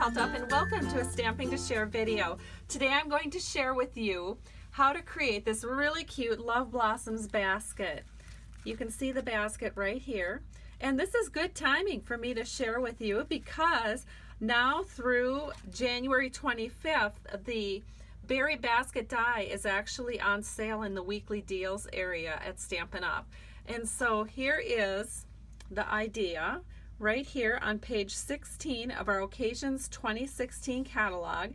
Kalthoff and welcome to a Stamping to Share video. Today I'm going to share with you how to create this really cute Love Blossoms basket. You can see the basket right here, and this is good timing for me to share with you because now through January 25th the berry basket die is actually on sale in the weekly deals area at Stampin' Up. And so here is the idea right here on page 16 of our Occasions 2016 catalog.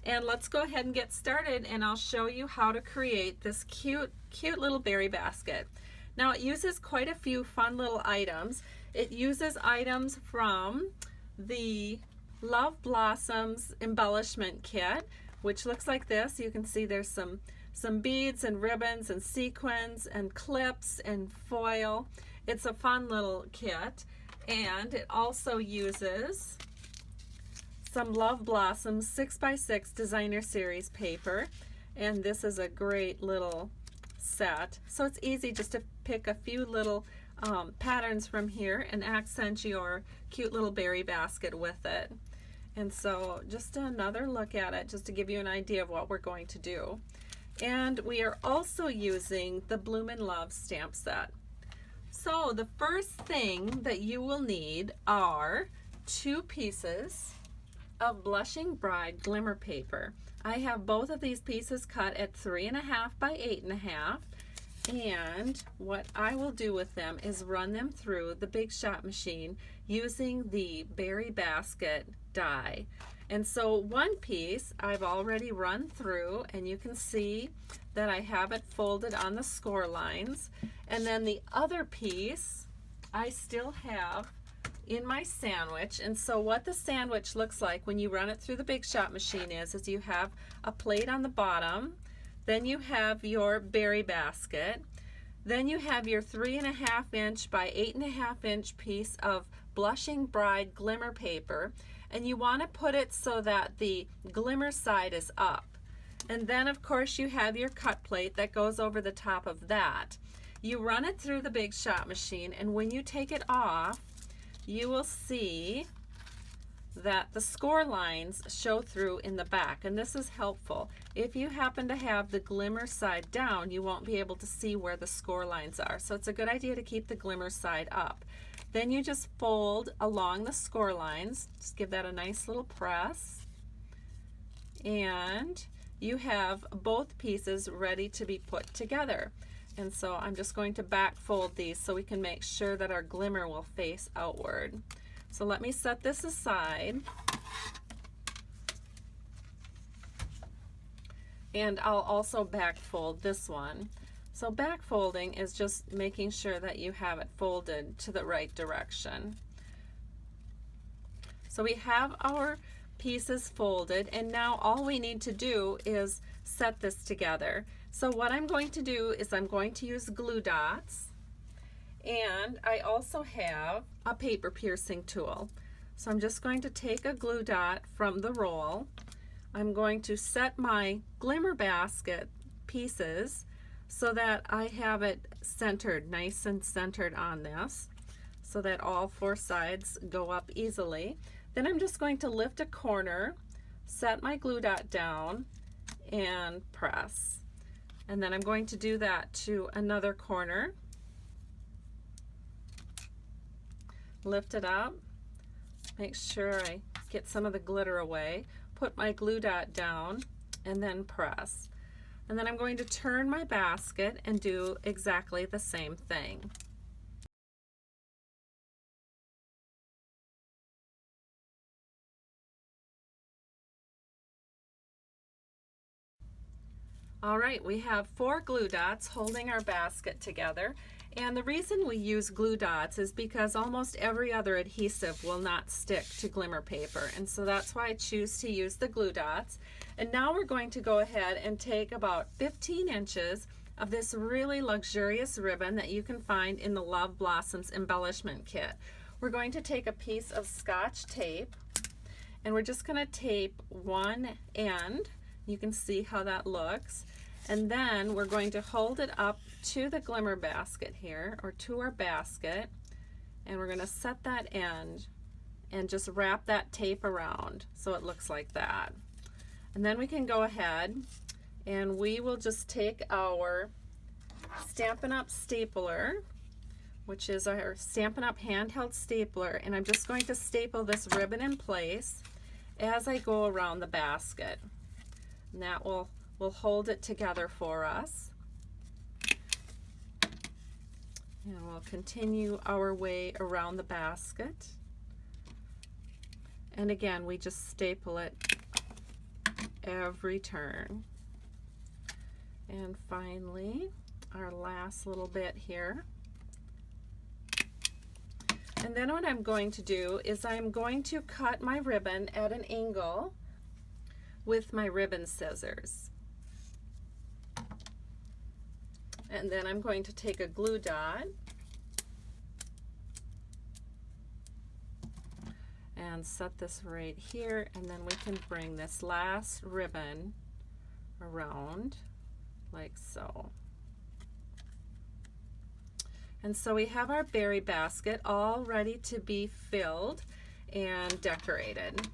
And let's go ahead and get started, and I'll show you how to create this cute little berry basket. Now it uses quite a few fun little items. It uses items from the Love Blossoms embellishment kit, which looks like this. You can see there's some beads and ribbons and sequins and clips and foil. It's a fun little kit. And it also uses some Love Blossoms 6x6 designer series paper, and this is a great little set. So it's easy just to pick a few little patterns from here and accent your cute little berry basket with it. And so just another look at it just to give you an idea of what we're going to do. And we are also using the Bloomin' Love stamp set. So the first thing that you will need are 2 pieces of Blushing Bride glimmer paper. I have both of these pieces cut at 3.5 by 8.5, and what I will do with them is run them through the Big Shot machine using the berry basket die. And so one piece I've already run through, and you can see that I have it folded on the score lines. And then the other piece I still have in my sandwich. And so what the sandwich looks like when you run it through the Big Shot machine is you have a plate on the bottom, then you have your berry basket, then you have your 3.5 inch by 8.5 inch piece of Blushing Bride glimmer paper, and you want to put it so that the glimmer side is up. And then of course you have your cut plate that goes over the top of that. You run it through the Big Shot machine, and when you take it off, you will see that the score lines show through in the back, and this is helpful. If you happen to have the glimmer side down, you won't be able to see where the score lines are. So it's a good idea to keep the glimmer side up. Then you just fold along the score lines, just give that a nice little press, and you have both pieces ready to be put together. And so I'm just going to back fold these so we can make sure that our glimmer will face outward. So let me set this aside, and I'll also back fold this one. So back folding is just making sure that you have it folded to the right direction. So we have our pieces folded, and now all we need to do is set this together. So what I'm going to do is I'm going to use glue dots, and I also have a paper piercing tool. So I'm just going to take a glue dot from the roll. I'm going to set my glimmer basket pieces so that I have it centered, nice and centered on this, so that all 4 sides go up easily. Then I'm just going to lift a corner, set my glue dot down, and press. And then I'm going to do that to another corner. Lift it up, make sure I get some of the glitter away, put my glue dot down, and then press. And then I'm going to turn my basket and do exactly the same thing. All right, we have 4 glue dots holding our basket together. And the reason we use glue dots is because almost every other adhesive will not stick to glimmer paper. And so that's why I choose to use the glue dots. And now we're going to go ahead and take about 15 inches of this really luxurious ribbon that you can find in the Love Blossoms embellishment kit. We're going to take a piece of Scotch tape, and we're just going to tape one end. You can see how that looks. And then we're going to hold it up to the glimmer basket here, or to our basket, and we're going to set that end and just wrap that tape around so it looks like that. And then we can go ahead and we will just take our Stampin' Up! Stapler, which is our Stampin' Up! Handheld stapler, and I'm just going to staple this ribbon in place as I go around the basket. And that will hold it together for us. And we'll continue our way around the basket. And again, we just staple it every turn. And finally, our last little bit here. And then what I'm going to do is I'm going to cut my ribbon at an angle with my ribbon scissors. And then I'm going to take a glue dot and set this right here, and then we can bring this last ribbon around like so. And so we have our berry basket all ready to be filled and decorated.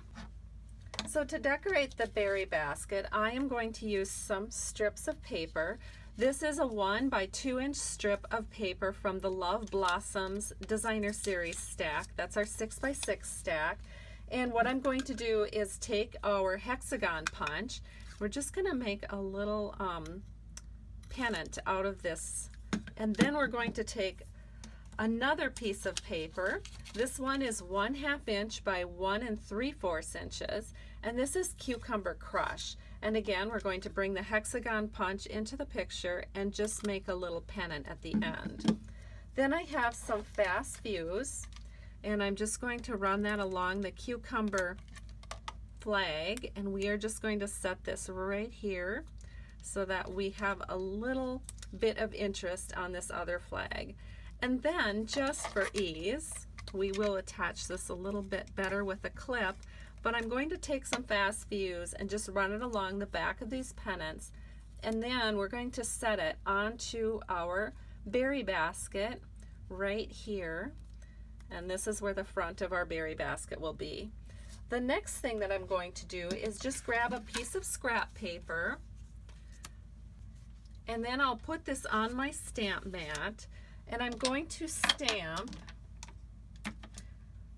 So to decorate the berry basket, I am going to use some strips of paper. This is a 1 by 2 inch strip of paper from the Love Blossoms Designer Series stack. That's our 6 by 6 stack. And what I'm going to do is take our hexagon punch. We're just going to make a little pennant out of this. And then we're going to take another piece of paper. This one is 1/2 inch by 1 3/4 inches. And this is Cucumber Crush. And again, we're going to bring the hexagon punch into the picture and just make a little pennant at the end. Then I have some fast fuse, and I'm just going to run that along the cucumber flag, and we are just going to set this right here so that we have a little bit of interest on this other flag. And then, just for ease, we will attach this a little bit better with a clip. But I'm going to take some fast fuse and just run it along the back of these pennants, and then we're going to set it onto our berry basket right here, and this is where the front of our berry basket will be. The next thing that I'm going to do is just grab a piece of scrap paper, and then I'll put this on my stamp mat, and I'm going to stamp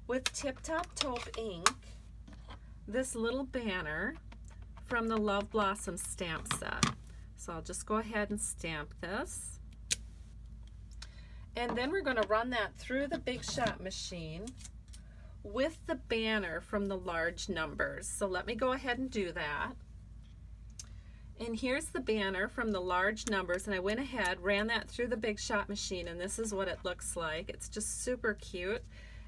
with Tip Top Taupe ink this little banner from the Love Blossom stamp set. So I'll just go ahead and stamp this. And then we're going to run that through the Big Shot machine with the banner from the large numbers. So let me go ahead and do that. And here's the banner from the large numbers, and I went ahead, ran that through the Big Shot machine, and this is what it looks like. It's just super cute.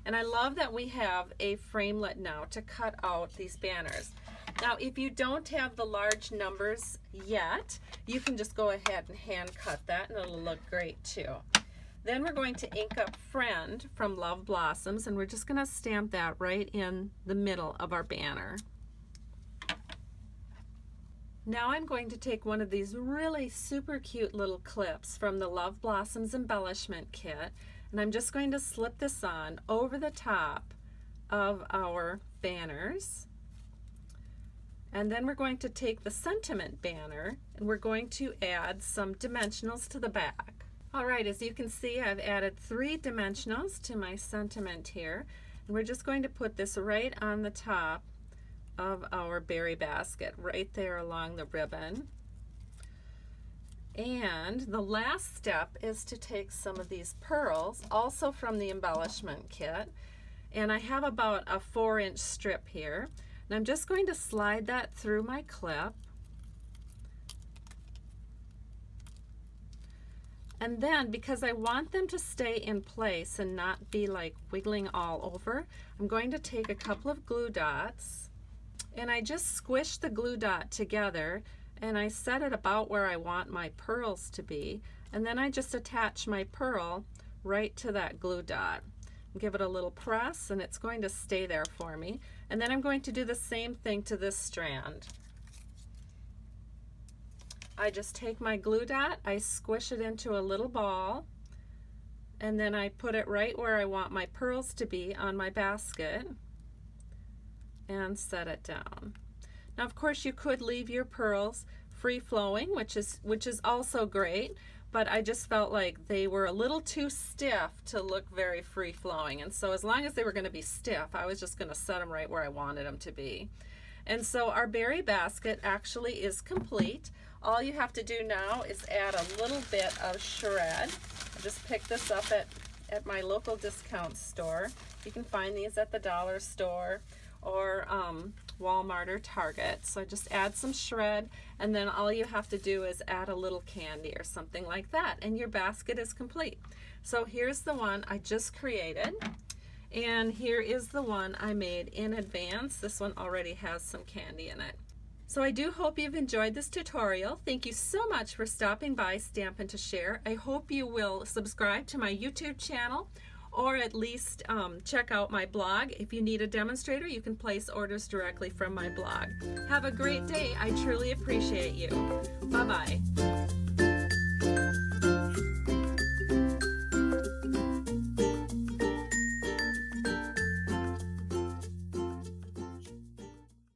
And I love that we have a framelit now to cut out these banners. Now, if you don't have the large numbers yet, you can just go ahead and hand cut that, and it'll look great too. Then we're going to ink up Friend from Love Blossoms, and we're just going to stamp that right in the middle of our banner. Now I'm going to take one of these really super cute little clips from the Love Blossoms embellishment kit, and I'm just going to slip this on over the top of our banners. And then we're going to take the sentiment banner, and we're going to add some dimensionals to the back. All right, as you can see, I've added 3 dimensionals to my sentiment here, and we're just going to put this right on the top of our berry basket, right there along the ribbon. And the last step is to take some of these pearls, also from the embellishment kit, and I have about a 4-inch strip here, and I'm just going to slide that through my clip. And then, because I want them to stay in place and not be like wiggling all over, I'm going to take a couple of glue dots, and I just squish the glue dot together, and I set it about where I want my pearls to be, and then I just attach my pearl right to that glue dot. Give it a little press, and it's going to stay there for me. And then I'm going to do the same thing to this strand. I just take my glue dot, I squish it into a little ball, and then I put it right where I want my pearls to be on my basket. and set it down. Now of course you could leave your pearls free flowing, which is also great, but I just felt like they were a little too stiff to look very free flowing, and so as long as they were going to be stiff, I was just going to set them right where I wanted them to be. And so our berry basket actually is complete. All you have to do now is add a little bit of shred. I just picked this up at my local discount store. You can find these at the dollar store or Walmart or Target. So just add some shred, and then all you have to do is add a little candy or something like that, and your basket is complete. So here's the one I just created, and here is the one I made in advance. This one already has some candy in it. So I do hope you've enjoyed this tutorial. Thank you so much for stopping by Stampin' to Share. I hope you will subscribe to my YouTube channel, or at least check out my blog. If you need a demonstrator, you can place orders directly from my blog. Have a great day. I truly appreciate you. Bye-bye.